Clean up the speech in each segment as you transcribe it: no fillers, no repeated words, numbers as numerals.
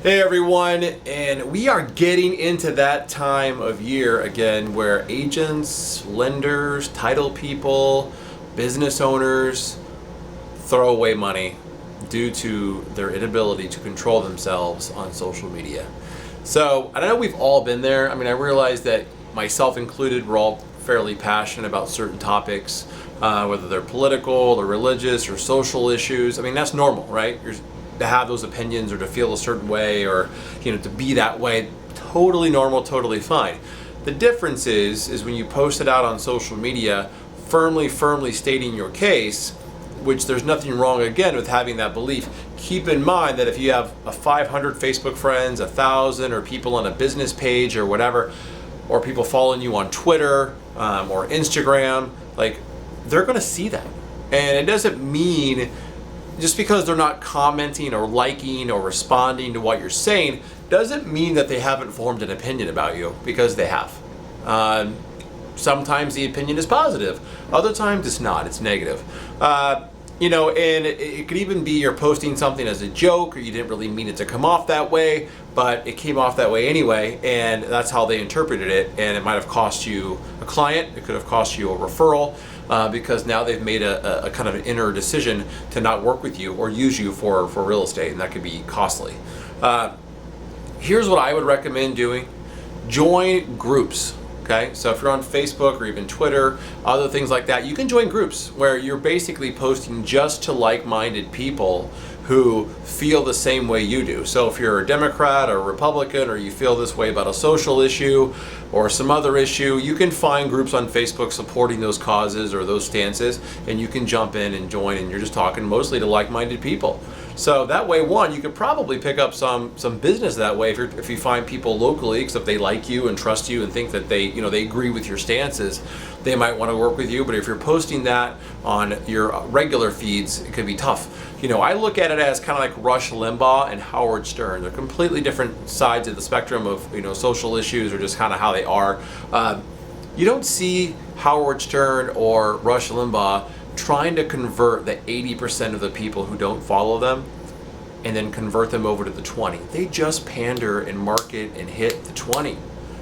Hey everyone, and we are getting into that time of year again where agents, lenders, title people, business owners throw away money due to their inability to control themselves on social media. So I know we've all been there. I mean, I realize that myself included, we're all fairly passionate about certain topics, whether they're political or religious or social issues. I mean, that's normal, right? To have those opinions or to feel a certain way or to be that way, totally normal, totally fine. The difference is when you post it out on social media firmly stating your case, which there's nothing wrong again with having that belief. Keep in mind that if you have 500 Facebook friends, 1,000, or people on a business page or whatever, or people following you on Twitter or Instagram, like, they're going to see that. And it doesn't mean just because they're not commenting or liking or responding to what you're saying doesn't mean that they haven't formed an opinion about you, because they have. Sometimes the opinion is positive, other times it's not, it's negative. And it could even be you're posting something as a joke, or you didn't really mean it to come off that way, but it came off that way anyway, and that's how they interpreted it, and it might have cost you a client, it could have cost you a referral, because now they've made a kind of an inner decision to not work with you or use you for real estate, and that could be costly. Here's what I would recommend doing. Join groups. Okay, so if you're on Facebook or even Twitter, other things like that, you can join groups where you're basically posting just to like-minded people who feel the same way you do. So if you're a Democrat or a Republican, or you feel this way about a social issue or some other issue, you can find groups on Facebook supporting those causes or those stances, and you can jump in and join, and you're just talking mostly to like-minded people. So that way, one, you could probably pick up some business that way if you find people locally, because if they like you and trust you and think that they agree with your stances, they might want to work with you. But if you're posting that on your regular feeds, it could be tough. I look at it as kind of like Rush Limbaugh and Howard Stern. They're completely different sides of the spectrum of social issues, or just kind of how they are. You don't see Howard Stern or Rush Limbaugh trying to convert the 80% of the people who don't follow them and then convert them over to the 20. They just pander and market and hit the 20,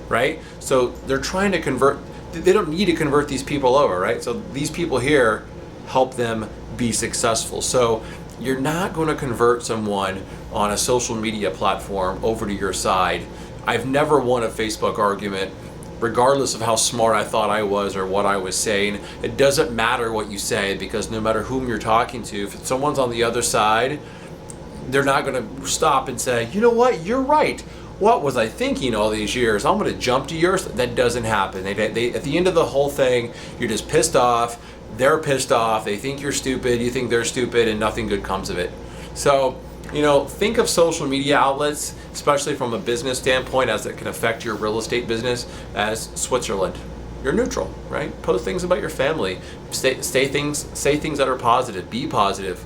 right? So they're trying to convert. They don't need to convert these people over, right? So these people here help them be successful. So you're not going to convert someone on a social media platform over to your side. I've never won a Facebook argument, regardless of how smart I thought I was or what I was saying. It doesn't matter what you say, because no matter whom you're talking to, if someone's on the other side, they're not going to stop and say, you know what, you're right. What was I thinking all these years? I'm going to jump to yours. That doesn't happen. They at the end of the whole thing, you're just pissed off. They're pissed off. They think you're stupid. You think they're stupid, and nothing good comes of it. So, think of social media outlets, especially from a business standpoint, as it can affect your real estate business, as Switzerland. You're neutral, right? Post things about your family. Say things that are positive. Be positive.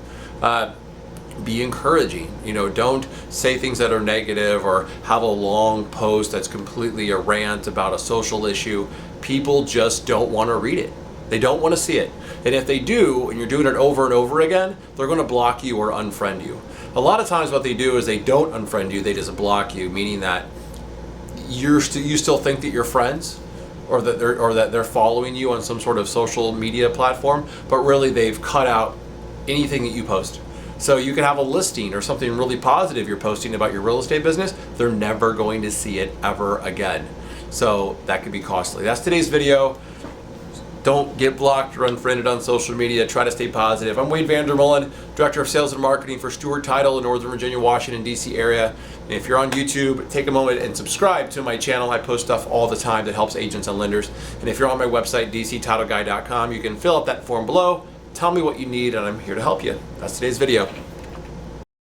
Be encouraging. Don't say things that are negative or have a long post that's completely a rant about a social issue. People just don't want to read it. They don't want to see it. And if they do, and you're doing it over and over again, they're going to block you or unfriend you. A lot of times what they do is they don't unfriend you, they just block you, meaning that you still think that you're friends, or that they're following you on some sort of social media platform, but really they've cut out anything that you post. So you can have a listing or something really positive you're posting about your real estate business, they're never going to see it ever again. So that could be costly. That's today's video. Don't get blocked or unfriended on social media. Try to stay positive. I'm Wade Vandermullen, Director of Sales and Marketing for Stewart Title in Northern Virginia, Washington, D.C. area. And if you're on YouTube, take a moment and subscribe to my channel. I post stuff all the time that helps agents and lenders. And if you're on my website, dctitleguy.com, you can fill out that form below. Tell me what you need, and I'm here to help you. That's today's video.